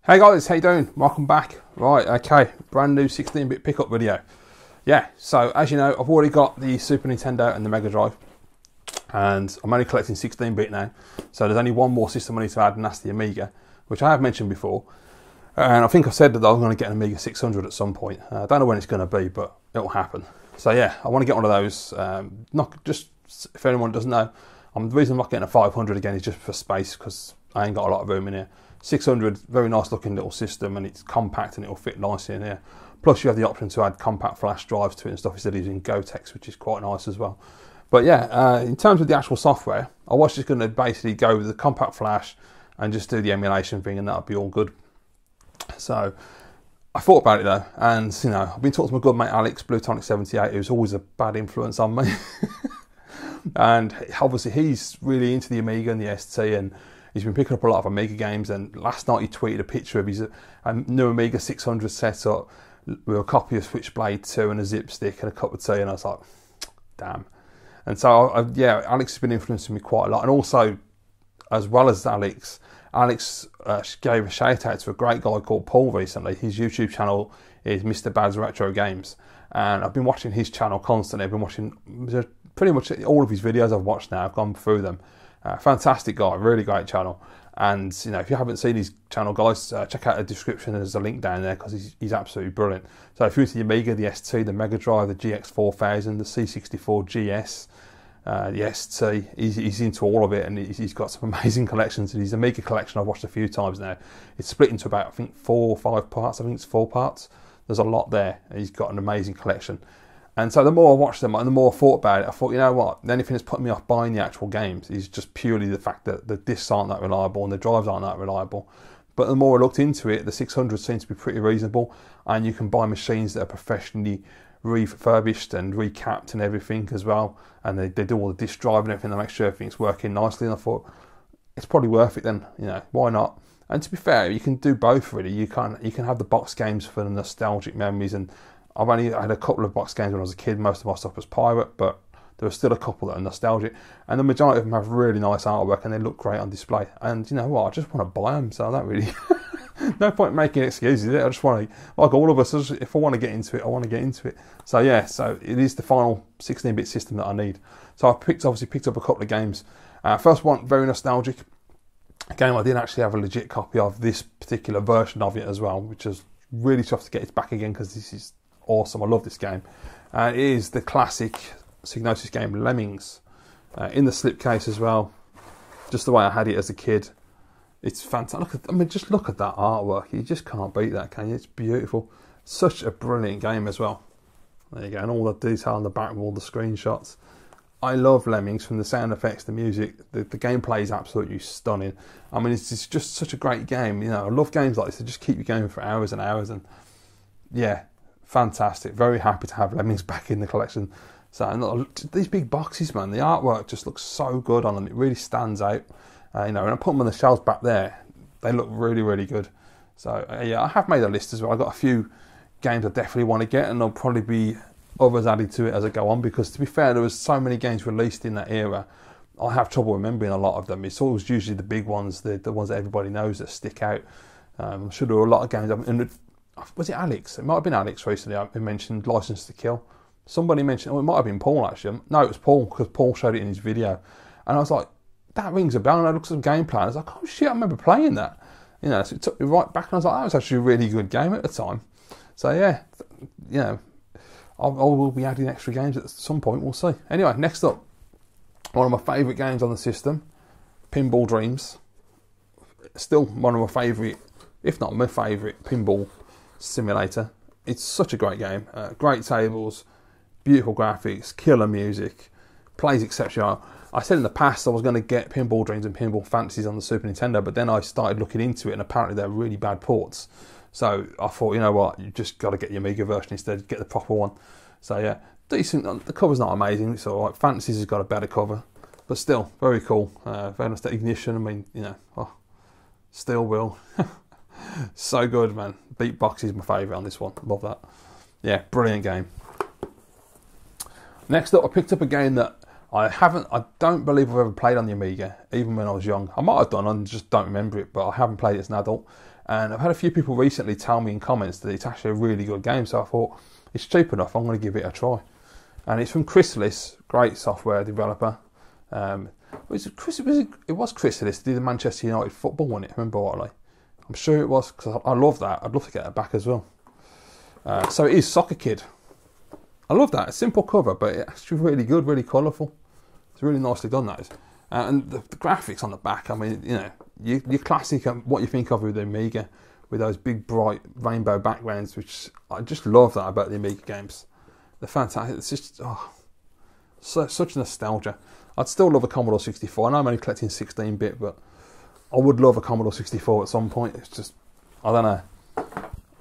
Hey guys, how you doing? Welcome back. Right, okay, brand new 16-bit pickup video. Yeah, so as you know, I've already got the Super Nintendo and the Mega Drive, and I'm only collecting 16-bit now. So there's only one more system I need to add, and that's the Amiga, which I have mentioned before. And I think I've said that I'm going to get an Amiga 600 at some point. I don't know when it's going to be, but it'll happen. So yeah, I want to get one of those. Not just if anyone doesn't know, the reason I'm not getting a 500 again is just for space, because I ain't got a lot of room in here. 600, very nice looking little system, and it's compact and it'll fit nicely in here. Plus you have the option to add compact flash drives to it and stuff instead of using Gotex, which is quite nice as well. But yeah, in terms of the actual software, I was just going to basically go with the compact flash and just do the emulation thing, and that'll be all good. So I thought about it though, and you know, I've been talking to my good mate Alex, Blutonic78, who's always a bad influence on me. And obviously he's really into the Amiga and the ST, and he's been picking up a lot of Amiga games, and last night he tweeted a picture of his new Amiga 600 setup with a copy of Switchblade 2 and a zip stick and a cup of tea, and I was like, damn. And so, yeah, Alex has been influencing me quite a lot. And also, as well as Alex gave a shout out to a great guy called Paul recently. His YouTube channel is Mr. Bad's Retro Games, and I've been watching his channel constantly. I've been watching pretty much all of his videos I've watched now. I've gone through them. Fantastic guy, really great channel. And you know, if you haven't seen his channel, guys, check out the description. There's a link down there because he's absolutely brilliant. So if you're into the Amiga, the ST, the Mega Drive, the GX4000, the C64 GS, the ST, he's into all of it, and he's got some amazing collections. And his Amiga collection I've watched a few times now. It's split into about, I think, 4 or 5 parts. I think it's 4 parts. There's a lot there. He's got an amazing collection. And so the more I watched them and the more I thought about it, I thought, you know what, the only thing that's putting me off buying the actual games is just purely the fact that the discs aren't that reliable and the drives aren't that reliable. But the more I looked into it, the 600 seems to be pretty reasonable, and you can buy machines that are professionally refurbished and recapped and everything as well. And they do all the disk drive and everything to make sure everything's working nicely. And I thought, it's probably worth it then, you know, why not? And to be fair, you can do both really. You can have the box games for the nostalgic memories, and I've only had a couple of box games when I was a kid. Most of my stuff was pirate, but there were still a couple that are nostalgic. And the majority of them have really nice artwork and they look great on display. And you know what, I just want to buy them, so I don't really... no point making excuses. I just want to, like all of us, if I want to get into it, I want to get into it. So yeah, so it is the final 16-bit system that I need. So I obviously picked up a couple of games. First one, very nostalgic. A game I did actually have a legit copy of, this particular version of it as well, which is really tough to get it back again because this is awesome. I love this game. It is the classic Snestastic game Lemmings, in the slipcase as well, just the way I had it as a kid. It's fantastic. Just look at that artwork. You just can't beat that, can you? It's beautiful. Such a brilliant game as well. There you go, and all the detail on the back of all the screenshots. I love Lemmings, from the sound effects, the music, the gameplay is absolutely stunning. I mean, it's just such a great game. You know, I love games like this. They just keep you going for hours and hours, and yeah, fantastic. Very happy to have Lemmings back in the collection. So these big boxes, man, the artwork just looks so good on them. It really stands out. You know, when I put them on the shelves back there, they look really, really good. So yeah, I have made a list as well. I've got a few games I definitely want to get, and there'll probably be others added to it as I go on, because to be fair, there was so many games released in that era. I have trouble remembering a lot of them. It's always usually the big ones, the ones that everybody knows that stick out. I'm sure there were a lot of games. And was it Alex? It might have been Alex recently who mentioned License to Kill. Somebody mentioned, oh, it might have been Paul actually. No, it was Paul, because Paul showed it in his video. And I was like, that rings a bell. And I looked at some gameplay and I was like, oh shit, I remember playing that. You know, so it took me right back, and I was like, that was actually a really good game at the time. So yeah, you know, I will be adding extra games at some point, we'll see. Anyway, next up, one of my favourite games on the system, Pinball Dreams. Still one of my favourite, if not my favourite, pinball simulator. It's such a great game. Great tables, beautiful graphics, killer music, plays exceptional. I said in the past I was going to get Pinball Dreams and Pinball Fantasies on the Super Nintendo, but then I started looking into it, and apparently they're really bad ports. So I thought, you know what, you just got to get the Amiga version instead, get the proper one. So yeah, decent. The cover's not amazing. It's all right. Fantasies has got a better cover, but still very cool. Very nice ignition. I mean, you know, oh, still will. So good, man. Beatbox is my favourite on this one. Love that. Yeah, brilliant game. Next up, I picked up a game that I don't believe I've ever played on the Amiga, even when I was young. I might have done, I just don't remember it, but I haven't played it as an adult. And I've had a few people recently tell me in comments that it's actually a really good game, so I thought, it's cheap enough, I'm going to give it a try. And it's from Chrysalis, great software developer. It was Chrysalis, did the Manchester United football, wasn't it? Remember rightly? I'm sure it was, because I love that. I'd love to get it back as well. So it is Soccer Kid. I love that. It's a simple cover, but it's actually really good, really colourful. It's really nicely done, that is. And the graphics on the back, I mean, you know, your classic, what you think of with the Amiga, with those big, bright rainbow backgrounds, which I just love that about the Amiga games. They're fantastic. It's just, such nostalgia. I'd still love a Commodore 64. I know I'm only collecting 16-bit, but I would love a Commodore 64 at some point. It's just, I don't know.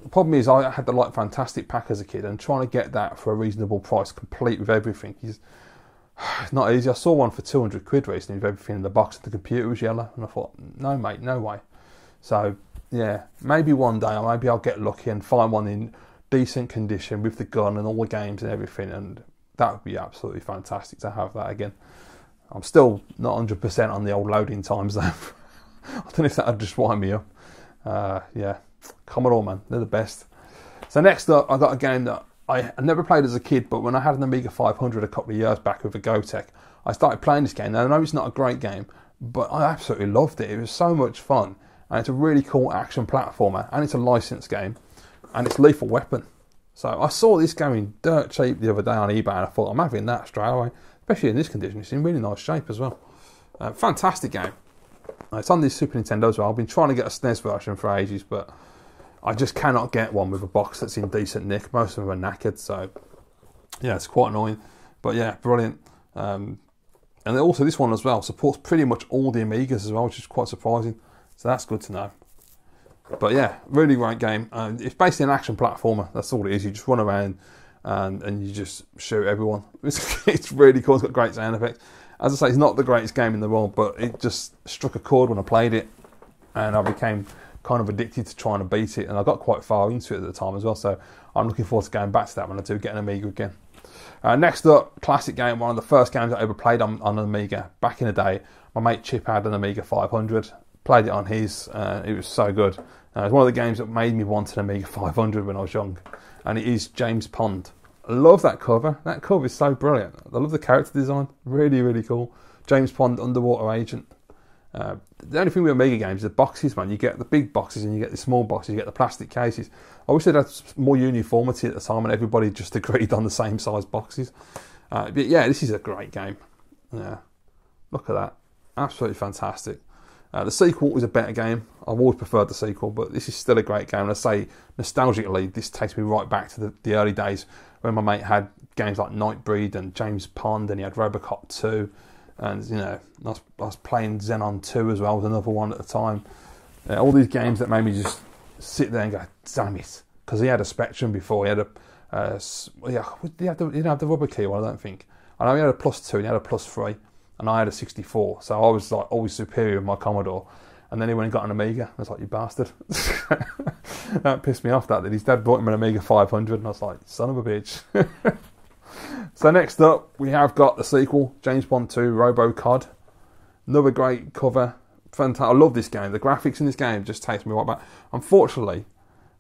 The problem is I had the Like Fantastic pack as a kid, and trying to get that for a reasonable price, complete with everything, is it's not easy. I saw one for 200 quid recently with everything in the box, and the computer was yellow, and I thought, no mate, no way. So yeah, maybe one day, or maybe I'll get lucky and find one in decent condition with the gun and all the games and everything, and that would be absolutely fantastic to have that again. I'm still not 100% on the old loading times though. I don't know if that would just wind me up. Yeah, Commodore, man, they're the best. So next up, I got a game that I never played as a kid, but when I had an Amiga 500 a couple of years back with a Gotek, I started playing this game. Now, I know it's not a great game, but I absolutely loved it. It was so much fun, and it's a really cool action platformer, and it's a licensed game, and it's Lethal Weapon. So I saw this going dirt cheap the other day on eBay, and I thought, I'm having that straight away, especially in this condition. It's in really nice shape as well. Fantastic game. It's on this Super Nintendo as well. I've been trying to get a SNES version for ages, but I just cannot get one with a box that's in decent nick. Most of them are knackered, so yeah, it's quite annoying. But yeah, brilliant. And also this one as well supports pretty much all the Amigas as well, which is quite surprising. So that's good to know. But yeah, really great game. It's basically an action platformer. That's all it is. You just run around and you just shoot everyone. It's really cool. It's got great sound effects. As I say, it's not the greatest game in the world, but it just struck a chord when I played it, and I became kind of addicted to trying to beat it, and I got quite far into it at the time as well, so I'm looking forward to going back to that when I do get an Amiga again. Next up, classic game, one of the first games I ever played on an Amiga back in the day. My mate Chip had an Amiga 500, played it on his, it was so good. It was one of the games that made me want an Amiga 500 when I was young, and it is James Pond. I love that cover. That cover is so brilliant. I love the character design. Really, really cool. James Pond, underwater agent. The only thing with Amiga games is the boxes, man. You get the big boxes and you get the small boxes, you get the plastic cases. I wish they'd had more uniformity at the time and everybody just agreed on the same size boxes. But yeah, this is a great game. Yeah, look at that. Absolutely fantastic. The sequel was a better game. I've always preferred the sequel, but this is still a great game. And I say, nostalgically, this takes me right back to the early days when my mate had games like Nightbreed and James Pond, and he had Robocop 2. And, you know, I was playing Xenon 2 as well, was another one at the time. All these games that made me just sit there and go, damn it. Because he had a Spectrum before. He had he didn't have the rubber key one, I don't think. I know he had a +2 and he had a +3. And I had a 64, so I was like always superior with my Commodore. And then he went and got an Amiga. I was like, you bastard. That pissed me off, that his dad bought him an Amiga 500, and I was like, son of a bitch. So next up, we have got the sequel, James Bond 2, Robocop. Another great cover. Fantastic. I love this game. The graphics in this game just takes me right back. Unfortunately,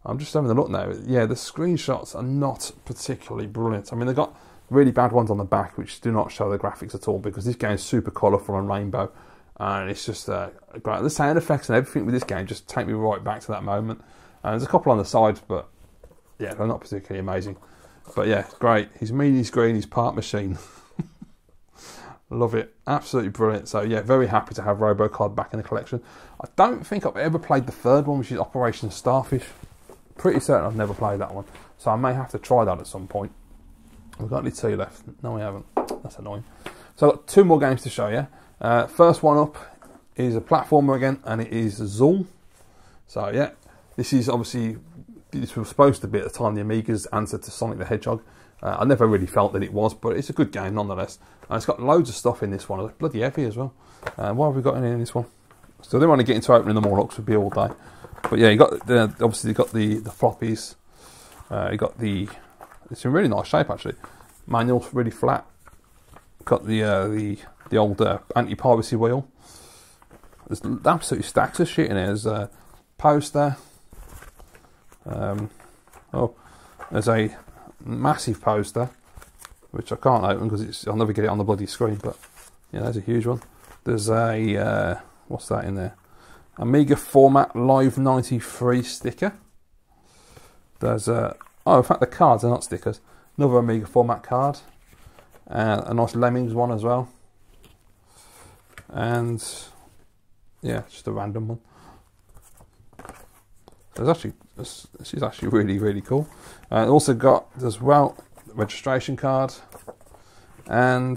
I'm just having a look now. Yeah, the screenshots are not particularly brilliant. I mean, they've got really bad ones on the back which do not show the graphics at all, because this game is super colourful and rainbow, and it's just great. The sound effects and everything with this game just take me right back to that moment. And there's a couple on the sides, but yeah, they're not particularly amazing. But yeah, great. He's mean, he's green, he's part machine. Love it. Absolutely brilliant. So yeah, very happy to have Robocop back in the collection. I don't think I've ever played the third one, which is Operation Starfish. Pretty certain I've never played that one, so I may have to try that at some point. We've got only 2 left. No, we haven't. That's annoying. So I've got 2 more games to show you. First one up is a platformer again, and it is Zool. So yeah, this is obviously, this was supposed to be at the time the Amiga's answer to Sonic the Hedgehog. I never really felt that it was, but it's a good game nonetheless. And it's got loads of stuff in this one. It's bloody heavy as well. What have we got in this one? So I don't want to get into opening them all up, 'cause we'll be all day. But yeah, you got obviously you got the floppies. You got the, it's in really nice shape actually. Manual's really flat. Got the old anti-piracy wheel. There's absolutely stacks of shit in here. There's a poster. Oh, there's a massive poster, which I can't open because I'll never get it on the bloody screen. But yeah, there's a huge one. There's a what's that in there? Amiga Format Live 93 sticker. There's a in fact the cards are not stickers. Another Amiga Format card. A nice Lemmings one as well. And yeah, just a random one. This is actually really, really cool. Also got as well the registration card, and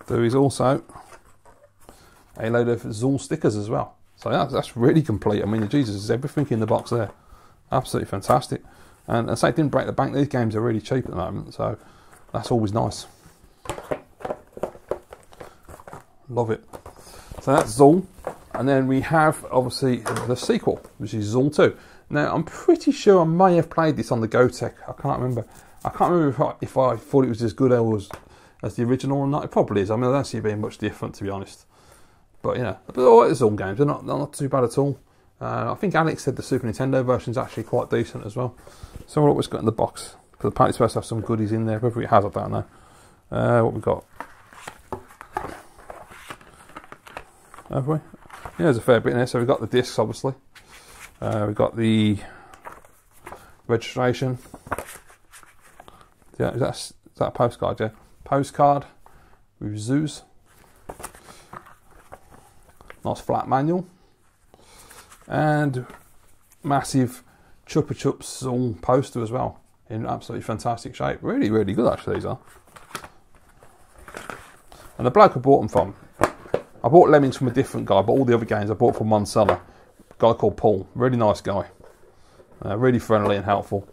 there is also a load of Zool stickers as well. So that's really complete. I mean, Jesus, there's everything in the box there. Absolutely fantastic. And I say it didn't break the bank. These games are really cheap at the moment, so that's always nice. Love it. So that's Zool. And then we have, obviously, the sequel, which is Zool 2. Now, I'm pretty sure I may have played this on the GoTech. I can't remember. I can't remember if I thought it was as good as the original or not. It probably is. I mean, I don't see it being much different, to be honest. But, yeah. But all the Zool games, they're not too bad at all. I think Alex said the Super Nintendo version is actually quite decent as well. So what we've got in the box. Because apparently it's supposed to have some goodies in there. Whether it has, I don't know. What we've got. Have we? Yeah, there's a fair bit in there. So we've got the discs, obviously. We've got the registration. Yeah, is that a postcard? Yeah, postcard with zoos. Nice flat manual. And massive Chupa Chups Zool poster as well. In absolutely fantastic shape. Really, really good actually, these are. And the bloke I bought them from, I bought Lemmings from a different guy, but all the other games I bought from one seller, a guy called Paul. Really nice guy. Really friendly and helpful.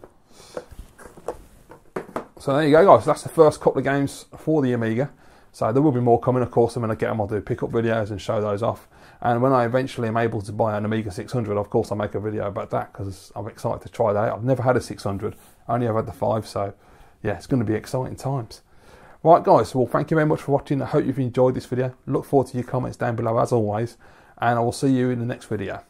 So there you go, guys. That's the first couple of games for the Amiga. So there will be more coming, of course. And when I get them, I'll do pick-up videos and show those off. And when I eventually am able to buy an Amiga 600, of course, I'll make a video about that because I'm excited to try that out. I've never had a 600. I only have had the 5, so yeah, it's going to be exciting times. Right, guys, well, thank you very much for watching. I hope you've enjoyed this video. Look forward to your comments down below, as always. And I will see you in the next video.